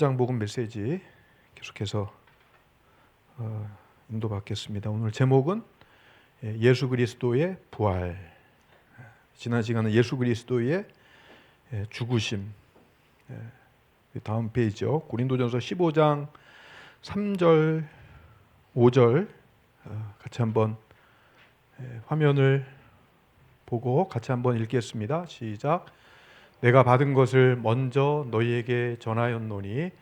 장복음 메시지 계속해서 인도받겠습니다. 오늘 제목은 예수 그리스도의 부활. 지난 시간은 예수 그리스도의 죽으심. 다음 페이지요. 고린도전서 15장 3절 5절 같이 한번 화면을 보고 같이 한번 읽겠습니다. 시작. 내가 받은 것을 먼저 너희에게 전하였노니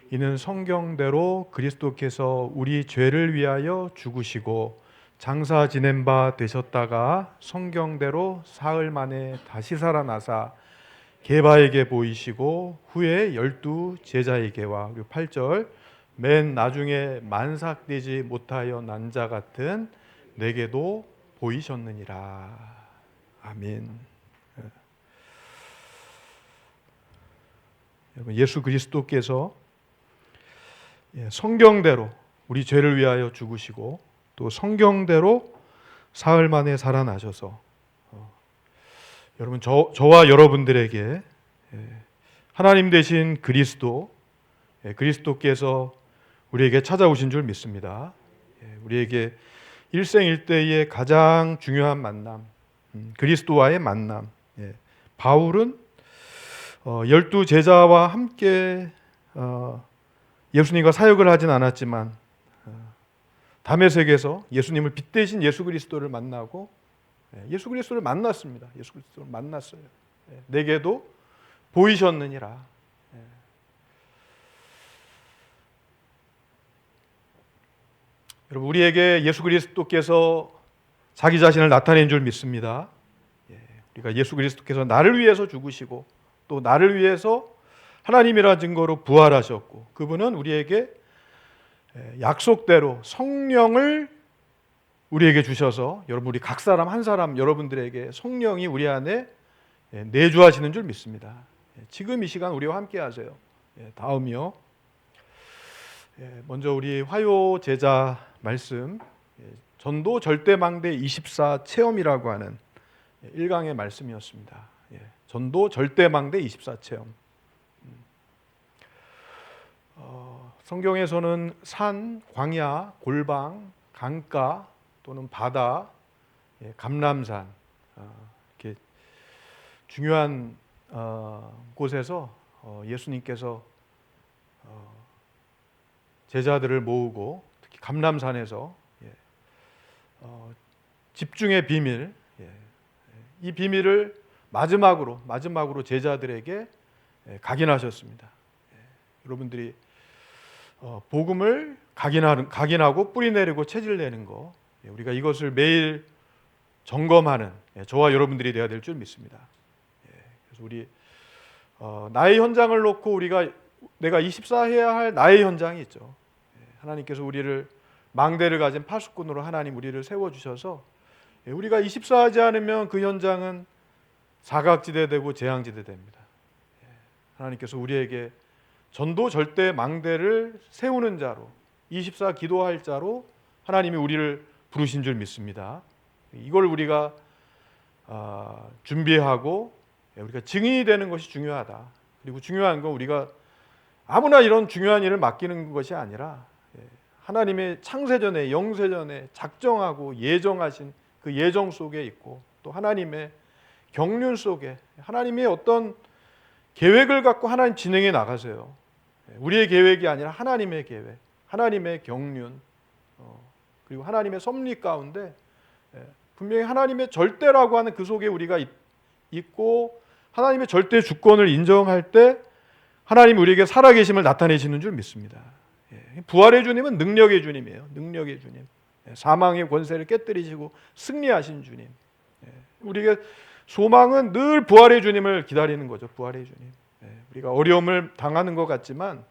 이는 성경대로 그리스도께서 우리 죄를 위하여 죽으시고 장사 지낸 바 되셨다가 성경대로 사흘 만에 다시 살아나사 게바에게 보이시고 후에 12 제자에게와, 그리고 8절 맨 나중에 만삭되지 못하여 난 자 같은 내게도 보이셨느니라. 아멘. 예수 그리스도께서 성경대로 우리 죄를 위하여 죽으시고 또 성경대로 사흘 만에 살아나셔서 여러분 저와 여러분들에게 하나님 되신 그리스도께서 우리에게 찾아오신 줄 믿습니다. 우리에게 일생일대의 가장 중요한 만남, 그리스도와의 만남. 바울은 12 제자와 함께 예수님과 사역을 하진 않았지만 다메섹에서 예수님을 빗대신 예수 그리스도를 만나고 예수 그리스도를 만났습니다. 예수 그리스도를 만났어요. 내게도 보이셨느니라. 여러분, 우리에게 예수 그리스도께서 자기 자신을 나타낸 줄 믿습니다. 우리가 예수 그리스도께서 나를 위해서 죽으시고 또 나를 위해서 하나님이라는 증거로 부활하셨고, 그분은 우리에게 약속대로 성령을 우리에게 주셔서 여러분, 우리 각 사람 한 사람 여러분들에게 성령이 우리 안에 내주하시는 줄 믿습니다. 지금 이 시간 우리와 함께 하세요. 다음이요. 먼저 우리 화요 제자 말씀, 전도 절대망대 24 체험이라고 하는 1강의 말씀이었습니다. 전도 절대망대 24 체험. 성경에서는 산, 광야, 골방, 강가 또는 바다, 감람산, 이렇게 중요한 곳에서 예수님께서 제자들을 모으고 특히 감람산에서 집중의 비밀, 이 비밀을 마지막으로 제자들에게 각인하셨습니다. 여러분들이 복음을 각인하고 뿌리 내리고 체질 내는 거, 우리가 이것을 매일 점검하는 저와 여러분들이 되어야 될 줄 믿습니다. 그래서 우리 나의 현장을 놓고 내가 24 해야 할 나의 현장이 있죠. 하나님께서 우리를 망대를 가진 파수꾼으로 하나님 우리를 세워주셔서 우리가 24 하지 않으면 그 현장은 사각지대 되고 재앙지대 됩니다. 하나님께서 우리에게 전도 절대 망대를 세우는 자로, 24 기도할 자로 하나님이 우리를 부르신 줄 믿습니다. 이걸 우리가 준비하고 우리가 증인이 되는 것이 중요하다. 그리고 중요한 건 우리가 아무나 이런 중요한 일을 맡기는 것이 아니라 하나님의 창세전에 영세전에 작정하고 예정하신 그 예정 속에 있고 또 하나님의 경륜 속에 하나님의 어떤 계획을 갖고 하나님 진행해 나가세요. 우리의 계획이 아니라 하나님의 계획, 하나님의 경륜, 그리고 하나님의 섭리 가운데 분명히 하나님의 절대라고 하는 그 속에 우리가 있고 하나님의 절대 주권을 인정할 때 하나님이 우리에게 살아계심을 나타내시는 줄 믿습니다. 부활의 주님은 능력의 주님이에요. 능력의 주님. 사망의 권세를 깨뜨리시고 승리하신 주님. 우리에게 소망은 늘 부활의 주님을 기다리는 거죠. 부활의 주님. 우리가 어려움을 당하는 것 같지만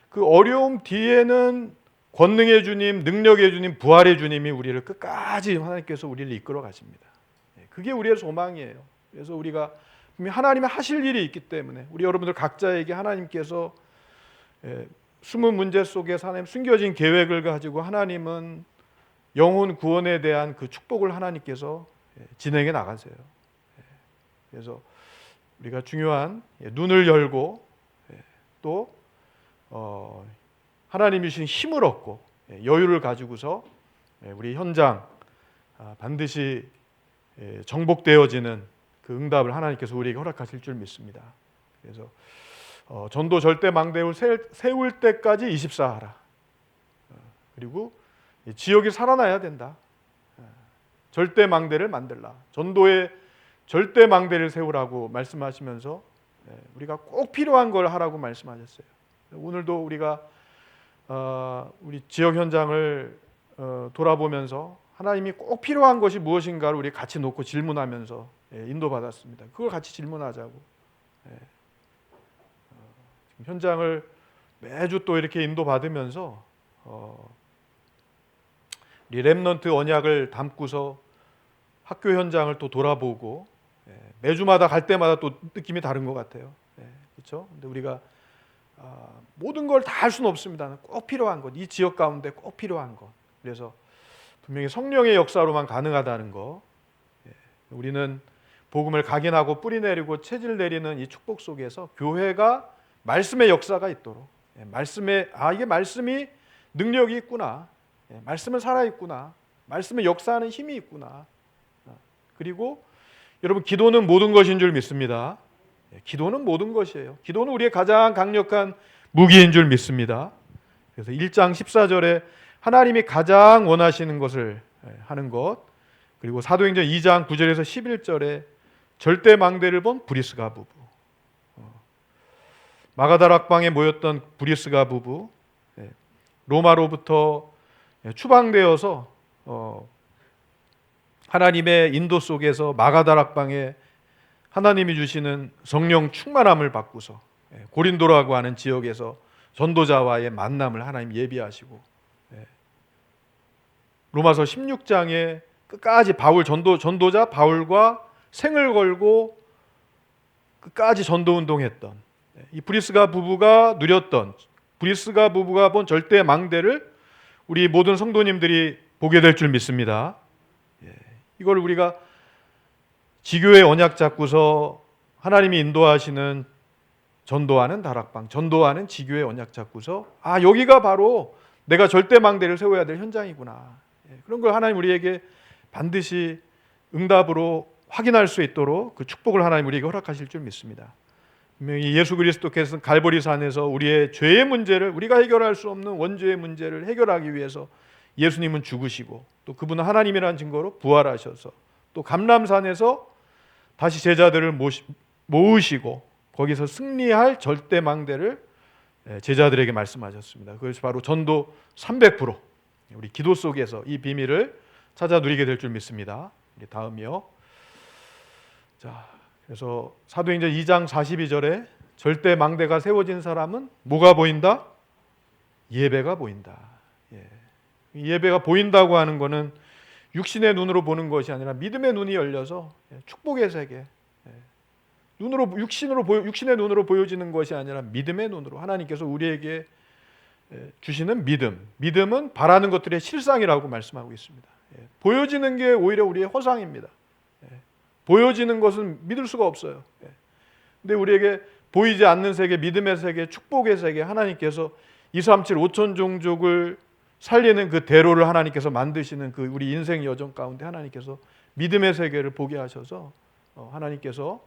그 어려움 뒤에는 권능의 주님, 능력의 주님, 부활의 주님이 우리를 끝까지 하나님께서 우리를 이끌어 가십니다. 그게 우리의 소망이에요. 그래서 우리가 하나님의 하실 일이 있기 때문에 우리 여러분들 각자에게 하나님께서 숨은 문제 속에서 하나님 숨겨진 계획을 가지고 하나님은 영혼 구원에 대한 그 축복을 하나님께서 진행해 나가세요. 그래서 우리가 중요한 눈을 열고 또 하나님이 주신 힘을 얻고 여유를 가지고서 우리 현장 반드시 정복되어지는 그 응답을 하나님께서 우리에게 허락하실 줄 믿습니다. 그래서 전도 절대 망대를 세울 때까지 24하라. 그리고 지역이 살아나야 된다. 절대 망대를 만들라. 전도의 절대 망대를 세우라고 말씀하시면서 우리가 꼭 필요한 걸 하라고 말씀하셨어요. 오늘도 우리가 우리 지역 현장을 돌아보면서 하나님이 꼭 필요한 것이 무엇인가를 우리 같이 놓고 질문하면서 인도받았습니다. 그걸 같이 질문하자고. 현장을 매주 또 이렇게 인도받으면서 우리 렘넌트 언약을 담고서 학교 현장을 또 돌아보고 매주마다 갈 때마다 또 느낌이 다른 것 같아요. 그렇죠? 근데 우리가 모든 걸 다 할 수는 없습니다. 꼭 필요한 것, 이 지역 가운데 꼭 필요한 것. 그래서 분명히 성령의 역사로만 가능하다는 거. 우리는 복음을 각인하고 뿌리 내리고 체질 내리는 이 축복 속에서 교회가 말씀의 역사가 있도록, 말씀에 이게 말씀이 능력이 있구나, 말씀은 살아 있구나, 말씀의 역사하는 힘이 있구나. 그리고 여러분, 기도는 모든 것인 줄 믿습니다. 기도는 모든 것이에요. 기도는 우리의 가장 강력한 무기인 줄 믿습니다. 그래서 1장 14절에 하나님이 가장 원하시는 것을 하는 것, 그리고 사도행전 2장 9절에서 11절에 절대 망대를 본 브리스가 부부, 마가다락방에 모였던 브리스가 부부, 로마로부터 추방되어서 하나님의 인도 속에서 마가다락방에 하나님이 주시는 성령 충만함을 받고서 고린도라고 하는 지역에서 전도자와의 만남을 하나님 예비하시고, 로마서 16장에 끝까지 전도자 바울과 생을 걸고 끝까지 전도 운동했던 이 브리스가 부부가 누렸던, 브리스가 부부가 본 절대 망대를 우리 모든 성도님들이 보게 될 줄 믿습니다. 이걸 우리가 지교의 언약 잡고서 하나님이 인도하시는 전도하는 다락방, 전도하는 지교의 언약 잡고서 여기가 바로 내가 절대 망대를 세워야 될 현장이구나. 그런 걸 하나님 우리에게 반드시 응답으로 확인할 수 있도록 그 축복을 하나님 우리에게 허락하실 줄 믿습니다. 분명히 예수 그리스도께서는 갈보리산에서 우리의 죄의 문제를, 우리가 해결할 수 없는 원죄의 문제를 해결하기 위해서 예수님은 죽으시고, 또 그분은 하나님이라는 증거로 부활하셔서 또 감람산에서 다시 제자들을 모으시고 거기서 승리할 절대 망대를 제자들에게 말씀하셨습니다. 그것이 바로 전도 300%, 우리 기도 속에서 이 비밀을 찾아 누리게 될 줄 믿습니다. 다음이요. 자, 그래서 사도행전 2장 42절에 절대 망대가 세워진 사람은 뭐가 보인다? 예배가 보인다. 예배가 보인다고 하는 것은 육신의 눈으로 보는 것이 아니라 믿음의 눈이 열려서 축복의 세계, 육신의 눈으로 보여지는 것이 아니라 믿음의 눈으로 하나님께서 우리에게 주시는 믿음은 바라는 것들의 실상이라고 말씀하고 있습니다. 보여지는 게 오히려 우리의 허상입니다. 보여지는 것은 믿을 수가 없어요. 근데 우리에게 보이지 않는 세계, 믿음의 세계, 축복의 세계, 하나님께서 237 5천 종족을 살리는 그 대로를 하나님께서 만드시는 그 우리 인생 여정 가운데 하나님께서 믿음의 세계를 보게 하셔서 하나님께서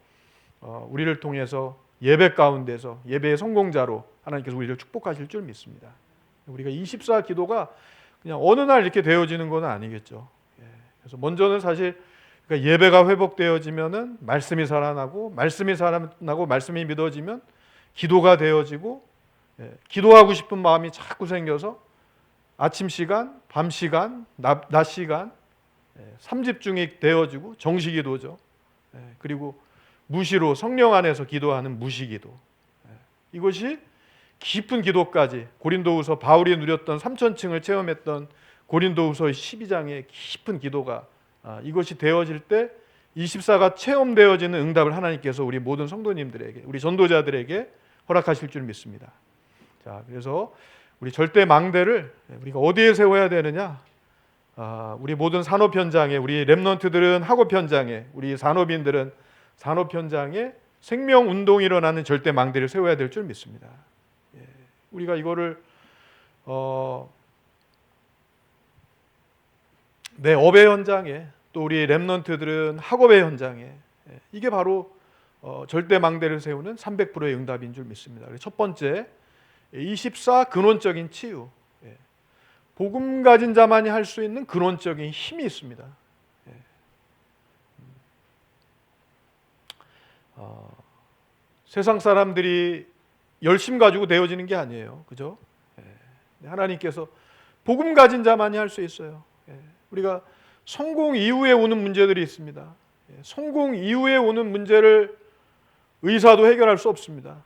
우리를 통해서 예배 가운데서 예배의 성공자로 하나님께서 우리를 축복하실 줄 믿습니다. 우리가 24 기도가 그냥 어느 날 이렇게 되어지는 건 아니겠죠. 그래서 먼저는 사실 그러니까 예배가 회복되어지면은 말씀이 살아나고, 말씀이 믿어지면 기도가 되어지고, 기도하고 싶은 마음이 자꾸 생겨서 아침 시간, 밤 시간, 낮 시간 3집중이 되어지고 정시기도죠. 그리고 무시로 성령 안에서 기도하는 무시기도. 이것이 깊은 기도까지 고린도후서 바울이 누렸던 3000층을 체험했던 고린도후서 12장의 깊은 기도가 이것이 되어질 때 24가 체험되어지는 응답을 하나님께서 우리 모든 성도님들에게, 우리 전도자들에게 허락하실 줄 믿습니다. 자, 그래서 우리 절대 망대를 우리가 어디에 세워야 되느냐? 우리 모든 산업 현장에, 우리 렘넌트들은 학업 현장에, 우리 산업인들은 산업 현장에 생명 운동이 일어나는 절대 망대를 세워야 될 줄 믿습니다. 우리가 이거를 내 업의 현장에, 또 우리 렘넌트들은 학업의 현장에, 이게 바로 절대 망대를 세우는 300%의 응답인 줄 믿습니다. 첫 번째, 24 근원적인 치유. 복음 가진 자만이 할 수 있는 근원적인 힘이 있습니다. 세상 사람들이 열심 가지고 되어지는 게 아니에요. 그죠? 하나님께서 복음 가진 자만이 할 수 있어요. 우리가 성공 이후에 오는 문제들이 있습니다. 성공 이후에 오는 문제를 의사도 해결할 수 없습니다.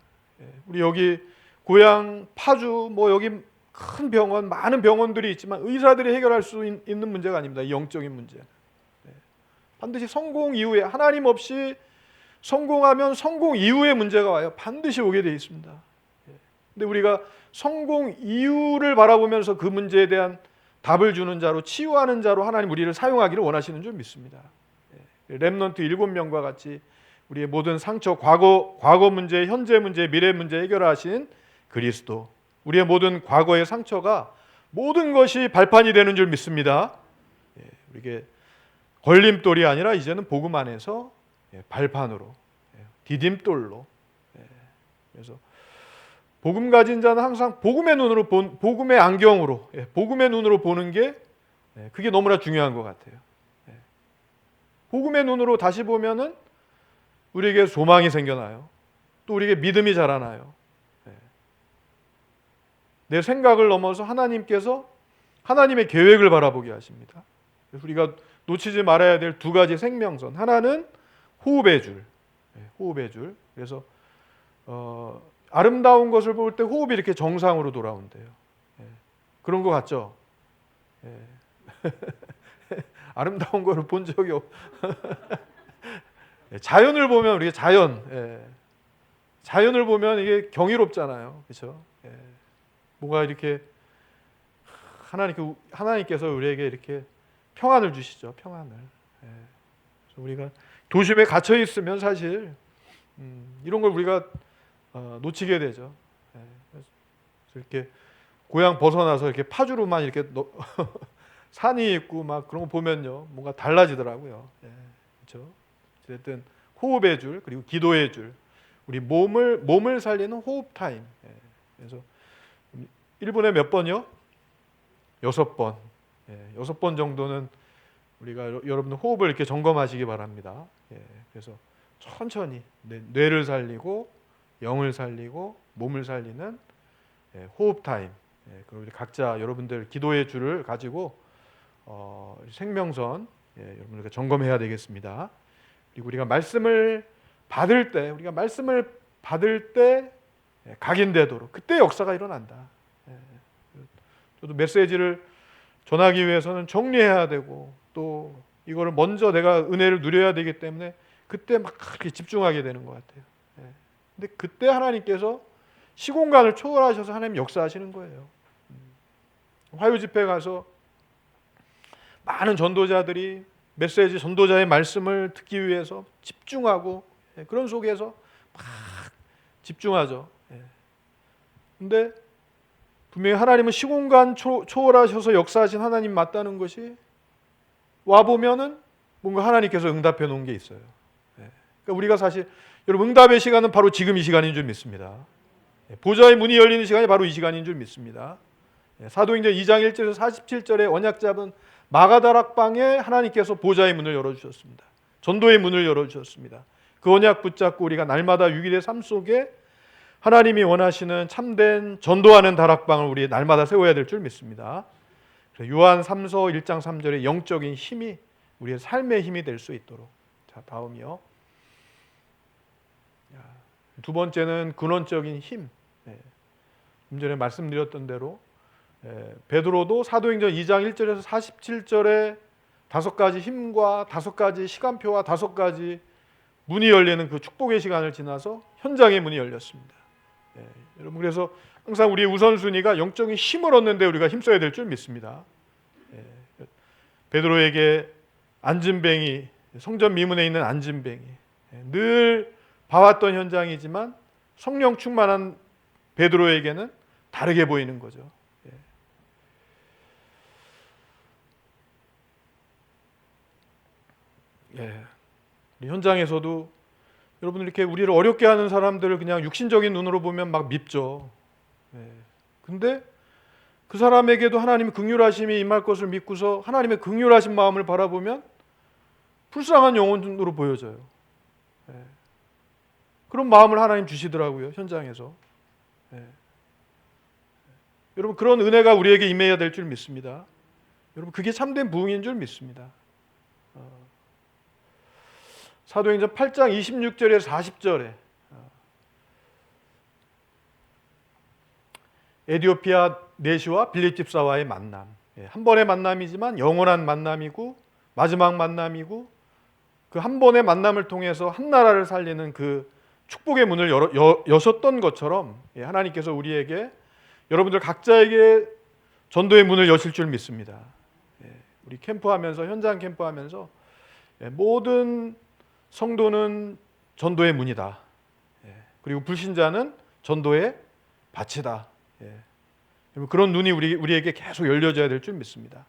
우리 여기 고향 파주 여기 큰 병원, 많은 병원들이 있지만 의사들이 해결할 수 있는 문제가 아닙니다. 영적인 문제. 반드시 성공 이후에, 하나님 없이 성공하면 성공 이후에 문제가 와요. 반드시 오게 되어 있습니다. 근데 우리가 성공 이후를 바라보면서 그 문제에 대한 답을 주는 자로, 치유하는 자로 하나님 우리를 사용하기를 원하시는 줄 믿습니다. 렘넌트 7명과 같이 우리의 모든 상처, 과거 문제, 현재 문제, 미래 문제 해결하신 그리스도, 우리의 모든 과거의 상처가 모든 것이 발판이 되는 줄 믿습니다. 이게 걸림돌이 아니라 이제는 복음 안에서 발판으로, 디딤돌로. 그래서 복음 가진 자는 항상 복음의 눈으로 복음의 안경으로, 복음의 눈으로 보는 게 그게 너무나 중요한 것 같아요. 복음의 눈으로 다시 보면은 우리에게 소망이 생겨나요. 또 우리에게 믿음이 자라나요. 내 생각을 넘어서 하나님께서 하나님의 계획을 바라보게 하십니다. 우리가 놓치지 말아야 될 두 가지 생명선. 하나는 호흡의 줄. 호흡의 줄. 그래서 아름다운 것을 볼 때 호흡이 이렇게 정상으로 돌아온대요. 그런 것 같죠? 아름다운 거를 본 적이 자연을 보면 우리가 자연을 보면 이게 경이롭잖아요. 그렇죠? 뭐가 이렇게 하나님께서 우리에게 이렇게 평안을 주시죠. 평안을. 그래서 우리가 도심에 갇혀 있으면 사실 이런 걸 우리가 놓치게 되죠. 그래서 이렇게 고향 벗어나서 이렇게 파주로만 이렇게 산이 있고 막 그런 거 보면요, 뭔가 달라지더라고요. 그렇죠? 어쨌든 호흡의 줄, 그리고 기도의 줄, 우리 몸을 살리는 호흡 타임. 그래서 1분에 몇 번이요? 6번. 6번 정도는 우리가 여러분들 호흡을 이렇게 점검하시기 바랍니다. 그래서 천천히 뇌를 살리고 영을 살리고 몸을 살리는 호흡 타임. 그리고 우리 각자 여러분들 기도의 줄을 가지고 생명선 여러분들 점검해야 되겠습니다. 그리고 우리가 말씀을 받을 때 각인되도록 그때 역사가 일어난다. 저도 메시지를 전하기 위해서는 정리해야 되고 또 이거를 먼저 내가 은혜를 누려야 되기 때문에 그때 막 그렇게 집중하게 되는 것 같아요. 근데 그때 하나님께서 시공간을 초월하셔서 하나님 역사하시는 거예요. 화요 집회 가서 많은 전도자들이 메시지 전도자의 말씀을 듣기 위해서 집중하고 그런 속에서 막 집중하죠. 근데 분명히 하나님은 시공간 초월하셔서 역사하신 하나님 맞다는 것이 와보면은 뭔가 하나님께서 응답해 놓은 게 있어요. 그러니까 우리가 사실 여러분 응답의 시간은 바로 지금 이 시간인 줄 믿습니다. 보좌의 문이 열리는 시간이 바로 이 시간인 줄 믿습니다. 사도행전 2장 1절에서 47절에 언약 잡은 마가다락방에 하나님께서 보좌의 문을 열어주셨습니다. 전도의 문을 열어주셨습니다. 그 언약 붙잡고 우리가 날마다 6일의 삶 속에 하나님이 원하시는 참된 전도하는 다락방을 우리 날마다 세워야 될 줄 믿습니다. 요한 3서 1장 3절의 영적인 힘이 우리의 삶의 힘이 될 수 있도록. 자, 다음이요. 두 번째는 근원적인 힘. 좀 전에 말씀드렸던 대로 베드로도 사도행전 2장 1절에서 47절에 5가지 힘과 5가지 시간표와 5가지 문이 열리는 그 축복의 시간을 지나서 현장의 문이 열렸습니다. 여러분 그래서 항상 우리의 우선순위가 영적인 힘을 얻는 데 우리가 힘써야 될 줄 믿습니다. 베드로에게 안진뱅이, 성전 미문에 있는 안진뱅이, 늘 봐왔던 현장이지만 성령 충만한 베드로에게는 다르게 보이는 거죠. 예, 우리 현장에서도 여러분 이렇게 우리를 어렵게 하는 사람들을 그냥 육신적인 눈으로 보면 막 밉죠. 예, 근데 그 사람에게도 하나님의 긍휼하심이 임할 것을 믿고서 하나님의 긍휼하신 마음을 바라보면 불쌍한 영혼으로 보여져요. 예, 그런 마음을 하나님 주시더라고요, 현장에서. 예. 여러분 그런 은혜가 우리에게 임해야 될 줄 믿습니다. 여러분 그게 참된 부흥인 줄 믿습니다. 사도행전 8장 26절에 40절에 에디오피아 내시와 빌립 집사와의 만남, 한 번의 만남이지만 영원한 만남이고 마지막 만남이고 그 한 번의 만남을 통해서 한 나라를 살리는 그 축복의 문을 여셨던 것처럼 하나님께서 우리에게 여러분들 각자에게 전도의 문을 여실 줄 믿습니다. 우리 캠프하면서 현장 캠프하면서 모든 성도는 전도의 문이다. 그리고 불신자는 전도의 밭이다. 그런 눈이 우리에게 계속 열려져야 될 줄 믿습니다.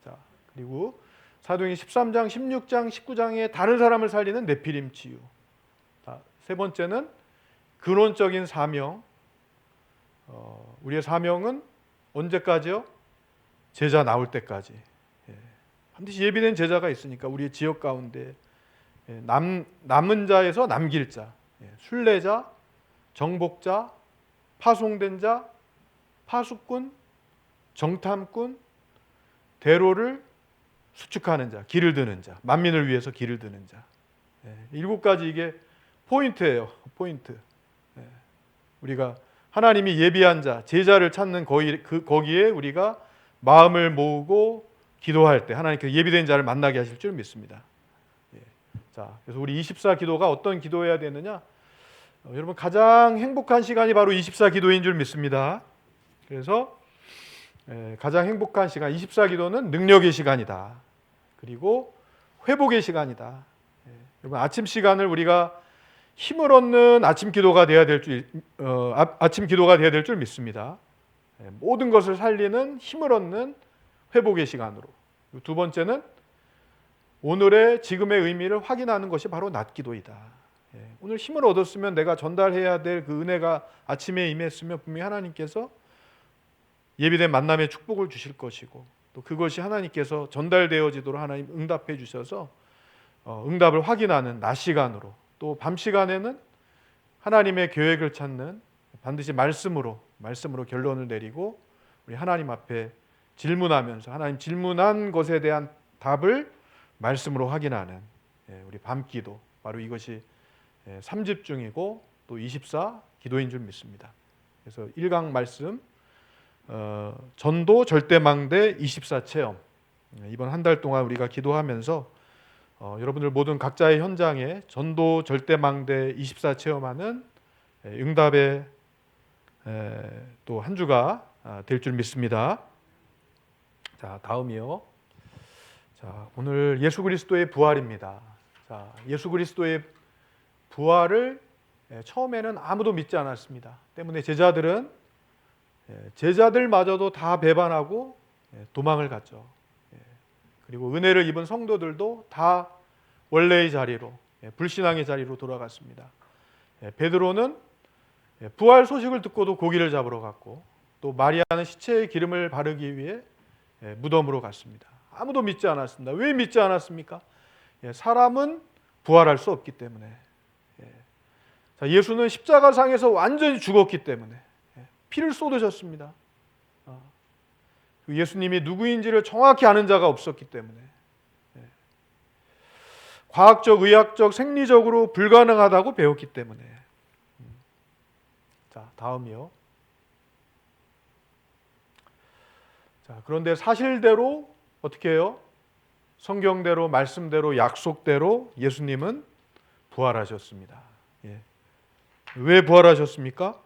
자, 그리고 사도행전 13장, 16장, 19장에 다른 사람을 살리는 네피림 치유. 자, 세 번째는 근원적인 사명. 우리의 사명은 언제까지요? 제자 나올 때까지. 반드시 예비된 제자가 있으니까 우리의 지역 가운데 남은 자에서 남길 자, 순례자, 정복자, 파송된 자, 파수꾼, 정탐꾼, 대로를 수축하는 자, 길을 드는 자, 만민을 위해서 길을 드는 자. 7가지 이게 포인트예요. 포인트. 우리가 하나님이 예비한 자, 제자를 찾는 거기에 우리가 마음을 모으고 기도할 때 하나님께서 예비된 자를 만나게 하실 줄 믿습니다. 자, 그래서 우리 24 기도가 어떤 기도해야 되느냐? 여러분 가장 행복한 시간이 바로 24 기도인 줄 믿습니다. 그래서 가장 행복한 시간 24 기도는 능력의 시간이다. 그리고 회복의 시간이다. 여러분 아침 시간을 우리가 힘을 얻는 아침 기도가 돼야 될 줄 믿습니다. 모든 것을 살리는 힘을 얻는 회복의 시간으로. 두 번째는 오늘의 지금의 의미를 확인하는 것이 바로 낮 기도이다. 오늘 힘을 얻었으면 내가 전달해야 될 그 은혜가 아침에 임했으면 분명히 하나님께서 예비된 만남의 축복을 주실 것이고 또 그것이 하나님께서 전달되어지도록 하나님 응답해 주셔서 응답을 확인하는 낮 시간으로, 또 밤 시간에는 하나님의 계획을 찾는 반드시 말씀으로 결론을 내리고 우리 하나님 앞에 질문하면서 하나님 질문한 것에 대한 답을 말씀으로 확인하는 우리 밤기도, 바로 이것이 3집중이고 또 24 기도인 줄 믿습니다. 그래서 1강 말씀 전도 절대망대 24 체험, 이번 한 달 동안 우리가 기도하면서 여러분들 모든 각자의 현장에 전도 절대망대 24 체험하는 응답의 또 한 주가 될 줄 믿습니다. 자, 다음이요. 자, 오늘 예수 그리스도의 부활입니다. 자, 예수 그리스도의 부활을 처음에는 아무도 믿지 않았습니다. 때문에 제자들마저도 다 배반하고 도망을 갔죠. 그리고 은혜를 입은 성도들도 다 원래의 자리로, 불신앙의 자리로 돌아갔습니다. 베드로는 부활 소식을 듣고도 고기를 잡으러 갔고, 또 마리아는 시체에 기름을 바르기 위해 무덤으로 갔습니다. 아무도 믿지 않았습니다. 왜 믿지 않았습니까? 사람은 부활할 수 없기 때문에. 예수는 십자가상에서 완전히 죽었기 때문에 피를 쏟으셨습니다. 예수님이 누구인지를 정확히 아는 자가 없었기 때문에, 과학적, 의학적, 생리적으로 불가능하다고 배웠기 때문에. 자, 다음이요. 자, 그런데 사실대로 어떻게 해요? 성경대로, 말씀대로, 약속대로 예수님은 부활하셨습니다. 왜 부활하셨습니까?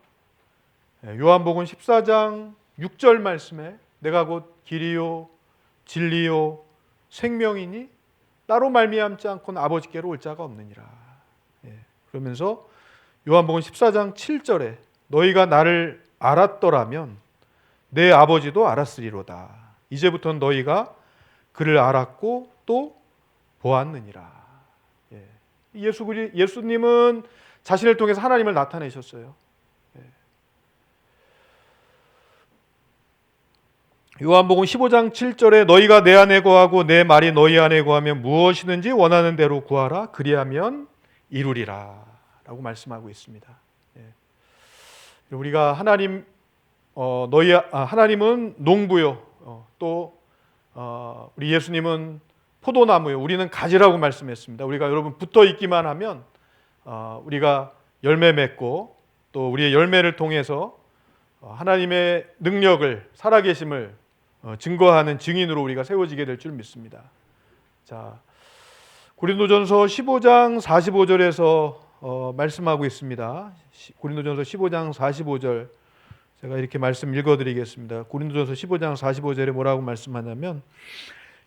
요한복음 14장 6절 말씀에 내가 곧 길이요 진리요 생명이니 따로 말미암지 않고는 아버지께로 올 자가 없느니라. 그러면서 요한복음 14장 7절에 너희가 나를 알았더라면 내 아버지도 알았으리로다. 이제부터는 너희가 그를 알았고 또 보았느니라. 예수님은 자신을 통해서 하나님을 나타내셨어요. 요한복음 15장 7절에 너희가 내 안에 거하고 내 말이 너희 안에 거하면 무엇이든지 원하는 대로 구하라 그리하면 이루리라 라고 말씀하고 있습니다. 우리가 하나님은 농부요, 또 우리 예수님은 포도나무요, 우리는 가지라고 말씀했습니다. 우리가 여러분 붙어 있기만 하면 우리가 열매 맺고 또 우리의 열매를 통해서 하나님의 능력을, 살아계심을 증거하는 증인으로 우리가 세워지게 될 줄 믿습니다. 자, 고린도전서 15장 45절에서 말씀하고 있습니다. 고린도전서 15장 45절 제가 이렇게 말씀 읽어드리겠습니다. 고린도전서 15장 45절에 뭐라고 말씀하냐면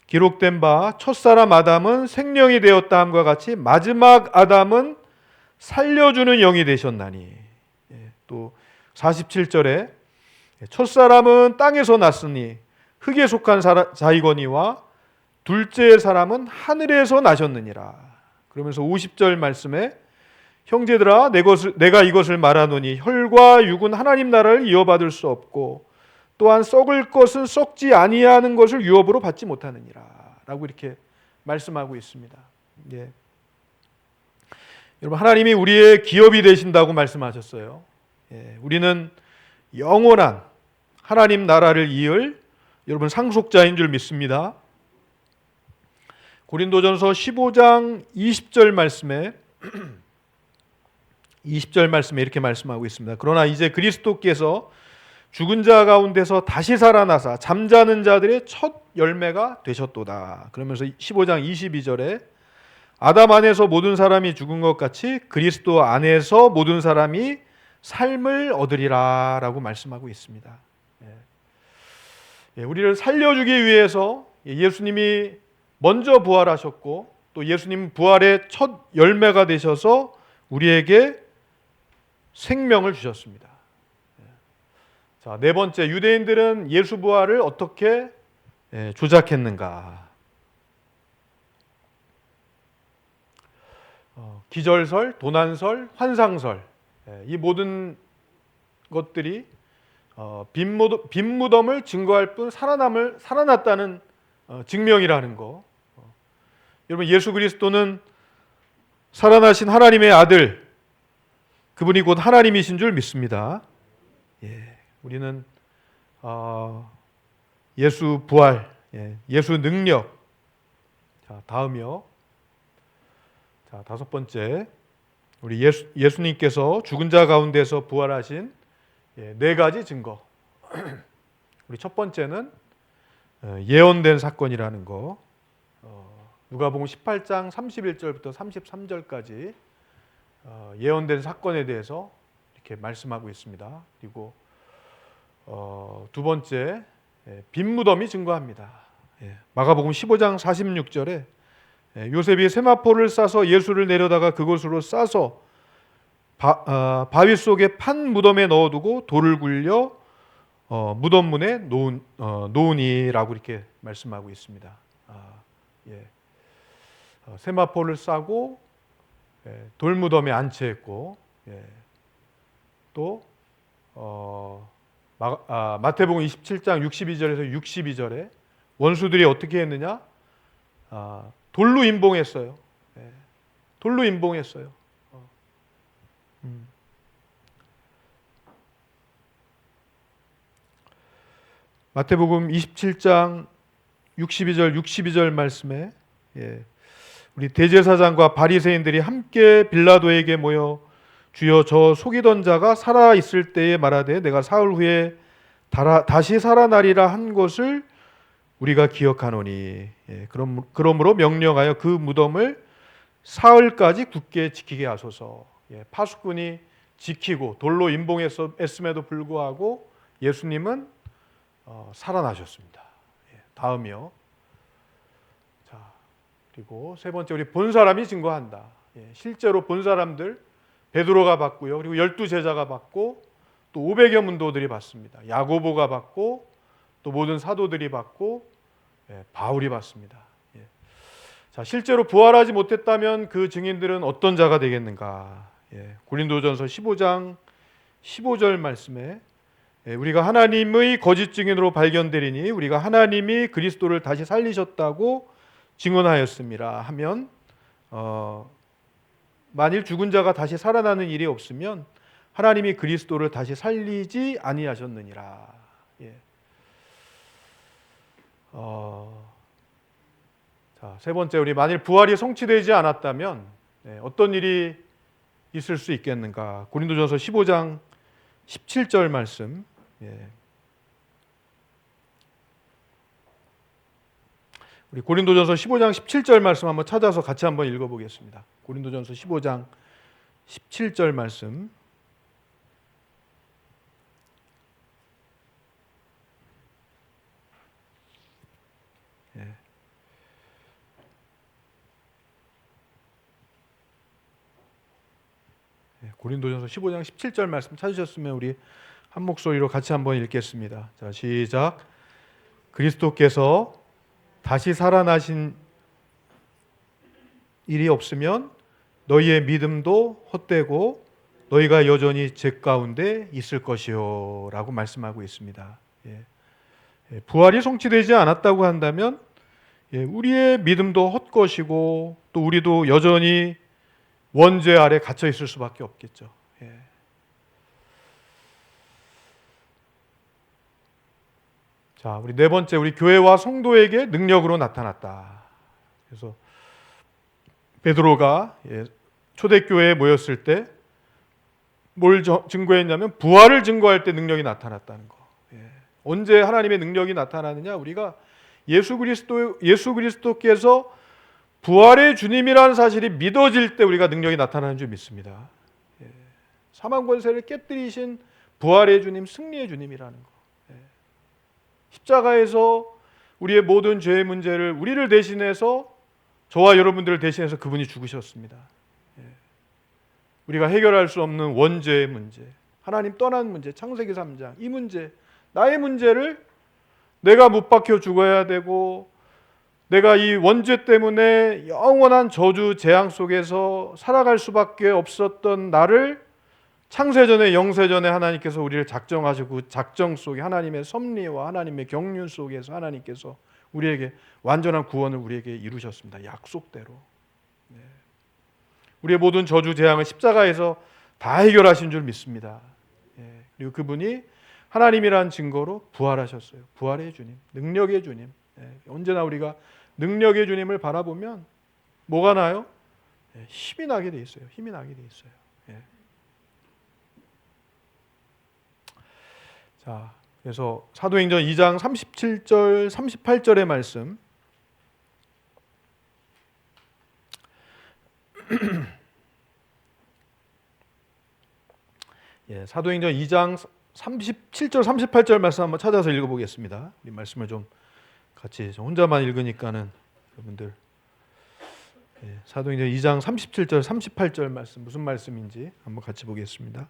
기록된 바 첫사람 아담은 생령이 되었다 함과 같이 마지막 아담은 살려주는 영이 되셨나니. 또 47절에 첫사람은 땅에서 났으니 흙에 속한 자이거니와 둘째 사람은 하늘에서 나셨느니라. 그러면서 50절 말씀에 형제들아 내가 이것을 말하노니 혈과 육은 하나님 나라를 이어받을 수 없고 또한 썩을 것은 썩지 아니하는 것을 유업으로 받지 못하느니라 라고 이렇게 말씀하고 있습니다. 여러분, 하나님이 우리의 기업이 되신다고 말씀하셨어요. 우리는 영원한 하나님 나라를 이을 여러분 상속자인 줄 믿습니다. 고린도전서 15장 20절 말씀에 이렇게 말씀하고 있습니다. 그러나 이제 그리스도께서 죽은 자 가운데서 다시 살아나사 잠자는 자들의 첫 열매가 되셨도다. 그러면서 15장 22절에 아담 안에서 모든 사람이 죽은 것 같이 그리스도 안에서 모든 사람이 삶을 얻으리라 라고 말씀하고 있습니다. 우리를 살려주기 위해서 예수님이 먼저 부활하셨고 또 예수님 부활의 첫 열매가 되셔서 우리에게 생명을 주셨습니다. 자, 네 번째, 유대인들은 예수 부활을 어떻게 조작했는가? 기절설, 도난설, 환상설, 이 모든 것들이 빈 무덤을 증거할 뿐 살아났다는 증명이라는 거. 여러분, 예수 그리스도는 살아나신 하나님의 아들, 그분이 곧 하나님이신 줄 믿습니다. 우리는 예수 부활, 예수 능력. 자, 다음이요. 자, 다섯 번째, 우리 예수님께서 죽은 자 가운데서 부활하신 네 가지 증거. 우리 첫 번째는 예언된 사건이라는 거. 누가복음 18장 31절부터 33절까지 예언된 사건에 대해서 이렇게 말씀하고 있습니다. 그리고 두 번째, 빈 무덤이 증거합니다. 마가복음 15장 46절에 요셉이 세마포를 싸서 예수를 내려다가 그곳으로 싸서 바위 속에 판 무덤에 넣어두고 돌을 굴려 무덤 문에 놓으니라고 이렇게 말씀하고 있습니다. 세마포를 싸고 돌무덤에 안치했고, 또 마태복음 27장 62절에서 62절에 원수들이 어떻게 했느냐? 돌로 임봉했어요. 돌로 임봉했어요. 마태복음 27장 62절 말씀에 우리 대제사장과 바리새인들이 함께 빌라도에게 모여 주여 저 속이던 자가 살아 있을 때에 말하되 내가 사흘 후에 다시 살아나리라 한 것을 우리가 기억하노니 그러므로 명령하여 그 무덤을 사흘까지 굳게 지키게 하소서. 파수꾼이 지키고 돌로 임봉했음에도 불구하고 예수님은 살아나셨습니다. 다음이요. 자, 그리고 세 번째, 우리 본 사람이 증거한다. 실제로 본 사람들, 베드로가 봤고요. 그리고 12제자가 봤고 또 500여 문도들이 봤습니다. 야고보가 봤고 또 모든 사도들이 봤고 바울이 봤습니다. 자, 실제로 부활하지 못했다면 그 증인들은 어떤 자가 되겠는가? 고린도전서 15장 15절 말씀에 우리가 하나님의 거짓 증인으로 발견되리니 우리가 하나님이 그리스도를 다시 살리셨다고 증언하였습니다 하면 만일 죽은 자가 다시 살아나는 일이 없으면 하나님이 그리스도를 다시 살리지 아니하셨느니라. 자, 세 번째, 우리 만일 부활이 성취되지 않았다면 어떤 일이 있을 수 있겠는가? 고린도전서 15장 17절 말씀. 우리 고린도전서 15장 17절 말씀 한번 찾아서 같이 한번 읽어보겠습니다. 고린도전서 15장 17절 말씀. 고린도전서 15장 17절 말씀 찾으셨으면 우리 한 목소리로 같이 한번 읽겠습니다. 자, 시작. 그리스도께서 다시 살아나신 일이 없으면 너희의 믿음도 헛되고 너희가 여전히 죄 가운데 있을 것이요 라고 말씀하고 있습니다. 부활이 성취되지 않았다고 한다면 우리의 믿음도 헛것이고 또 우리도 여전히 원죄 아래 갇혀 있을 수밖에 없겠죠. 자, 우리 네 번째, 우리 교회와 성도에게 능력으로 나타났다. 그래서 베드로가 초대교회에 모였을 때 뭘 증거했냐면 부활을 증거할 때 능력이 나타났다는 거. 언제 하나님의 능력이 나타나느냐? 우리가 예수 그리스도께서 부활의 주님이라는 사실이 믿어질 때 우리가 능력이 나타나는 줄 믿습니다. 사망 권세를 깨뜨리신 부활의 주님, 승리의 주님이라는 거. 십자가에서 우리의 모든 죄의 문제를 우리를 대신해서 저와 여러분들을 대신해서 그분이 죽으셨습니다. 우리가 해결할 수 없는 원죄의 문제, 하나님 떠난 문제, 창세기 3장 이 문제, 나의 문제를 내가 못 박혀 죽어야 되고 내가 이 원죄 때문에 영원한 저주 재앙 속에서 살아갈 수밖에 없었던 나를 창세전에 영세전에 하나님께서 우리를 작정하시고 작정 속에 하나님의 섭리와 하나님의 경륜 속에서 하나님께서 우리에게 완전한 구원을 우리에게 이루셨습니다. 약속대로. 우리의 모든 저주 재앙을 십자가에서 다 해결하신 줄 믿습니다. 그리고 그분이 하나님이라는 증거로 부활하셨어요. 부활의 주님, 능력의 주님. 언제나 우리가 능력의 주님을 바라보면 뭐가 나요? 힘이 나게 돼 있어요. 힘이 나게 돼 있어요. 자, 그래서 사도행전 2장 37절, 38절의 말씀. 사도행전 2장 37절, 38절 말씀 한번 찾아서 읽어보겠습니다. 이 말씀을 좀 같이 혼자만 읽으니까는 여러분들 사도행전 2장 37절, 38절 말씀 무슨 말씀인지 한번 같이 보겠습니다.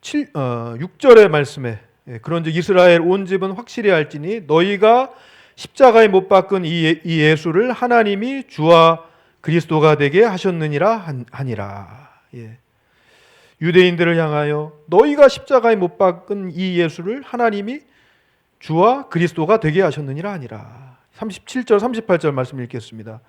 6절의 말씀에 그런즉 이스라엘 온 집은 확실히 알지니 너희가 십자가에 못 박은 이 예수를 하나님이 주와 그리스도가 되게 하셨느니라 하니라. 유대인들을 향하여 너희가 십자가에 못 박은 이 예수를 하나님이 주와 그리스도가 되게 하셨느니라 하니라. 37절 38절 말씀 읽겠습니다.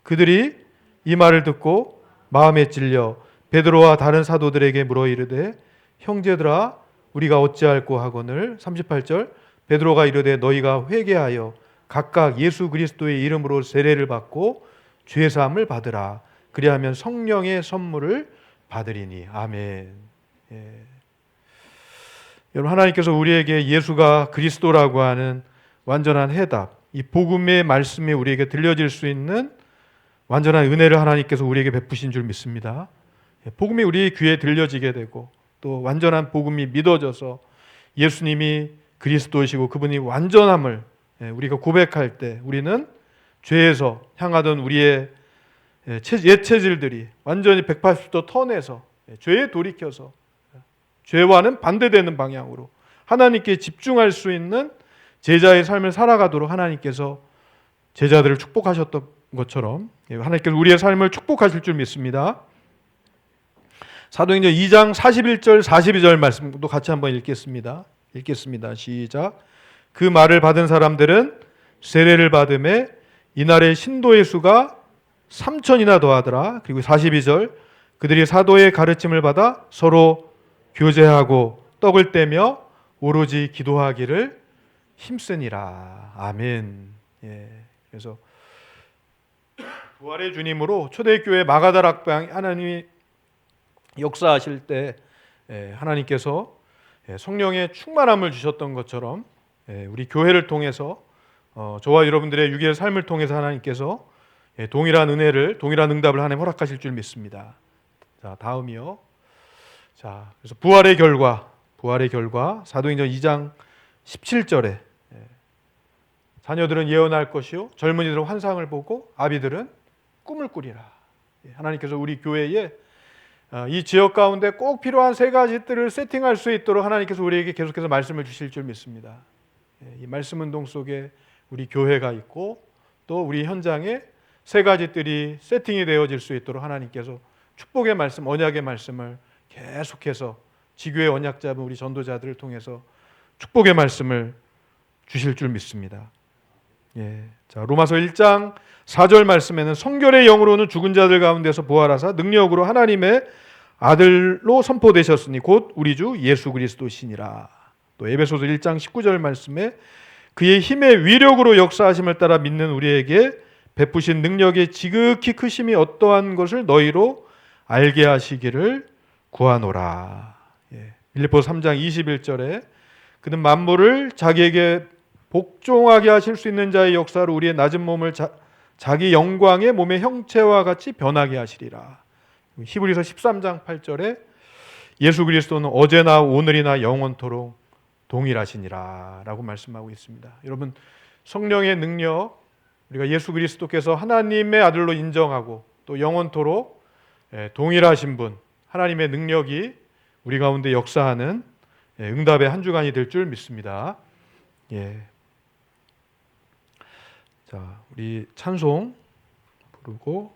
그들이 이 말을 듣고 마음에 찔려 베드로와 다른 사도들에게 물어 이르되 형제들아 우리가 어찌할꼬 하거늘. 38절 베드로가 이르되 너희가 회개하여 각각 예수 그리스도의 이름으로 세례를 받고 죄 사함을 받으라. 그리하면 성령의 선물을 받으리니. 아멘. 여러분, 하나님께서 우리에게 예수가 그리스도라고 하는 완전한 해답, 이 복음의 말씀이 우리에게 들려질 수 있는 완전한 은혜를 하나님께서 우리에게 베푸신 줄 믿습니다. 복음이 우리 귀에 들려지게 되고 또 완전한 복음이 믿어져서 예수님이 그리스도이시고 그분이 완전함을 우리가 고백할 때 우리는 죄에서 향하던 우리의 옛 체질들이 완전히 180도 턴해서 죄에 돌이켜서 죄와는 반대되는 방향으로 하나님께 집중할 수 있는 제자의 삶을 살아가도록 하나님께서 제자들을 축복하셨던 것처럼 하나님께서 우리의 삶을 축복하실 줄 믿습니다. 사도행전 2장 41절 42절 말씀도 같이 한번 읽겠습니다. 시작. 그 말을 받은 사람들은 세례를 받음에 이날의 신도의 수가 3천이나 더하더라. 그리고 42절 그들이 사도의 가르침을 받아 서로 교제하고 떡을 떼며 오로지 기도하기를 힘쓰니라. 아멘. 그래서 부활의 주님으로 초대교회 마가다락방 하나님이 역사하실 때 하나님께서 성령의 충만함을 주셨던 것처럼 우리 교회를 통해서 저와 여러분들의 유기의 삶을 통해서 하나님께서 동일한 은혜를, 동일한 응답을 하나님 허락하실 줄 믿습니다. 자, 다음이요. 자, 그래서 부활의 결과 사도행전 2장 17절에 자녀들은 예언할 것이요 젊은이들은 환상을 보고 아비들은 꿈을 꾸리라. 하나님께서 우리 교회에 이 지역 가운데 꼭 필요한 세 가지들을 세팅할 수 있도록 하나님께서 우리에게 계속해서 말씀을 주실 줄 믿습니다. 이 말씀 운동 속에 우리 교회가 있고 또 우리 현장에 세 가지들이 세팅이 되어질 수 있도록 하나님께서 축복의 말씀, 언약의 말씀을 계속해서 지교의 언약 잡은 우리 전도자들을 통해서 축복의 말씀을 주실 줄 믿습니다. 자, 로마서 1장 4절 말씀에는 성결의 영으로는 죽은 자들 가운데서 부활하사 능력으로 하나님의 아들로 선포되셨으니 곧 우리 주 예수 그리스도시니라. 또 에베소서 1장 19절 말씀에 그의 힘의 위력으로 역사하심을 따라 믿는 우리에게 베푸신 능력의 지극히 크심이 어떠한 것을 너희로 알게 하시기를 구하노라. 빌립보서 3장 21절에 그는 만물을 자기에게 복종하게 하실 수 있는 자의 역사로 우리의 낮은 몸을 자기 영광의 몸의 형체와 같이 변하게 하시리라. 히브리서 13장 8절에 예수 그리스도는 어제나 오늘이나 영원토록 동일하시니라 라고 말씀하고 있습니다. 여러분, 성령의 능력, 우리가 예수 그리스도께서 하나님의 아들로 인정하고 또 영원토록 동일하신 분, 하나님의 능력이 우리 가운데 역사하는 응답의 한 주간이 될 줄 믿습니다. 자, 우리 찬송 부르고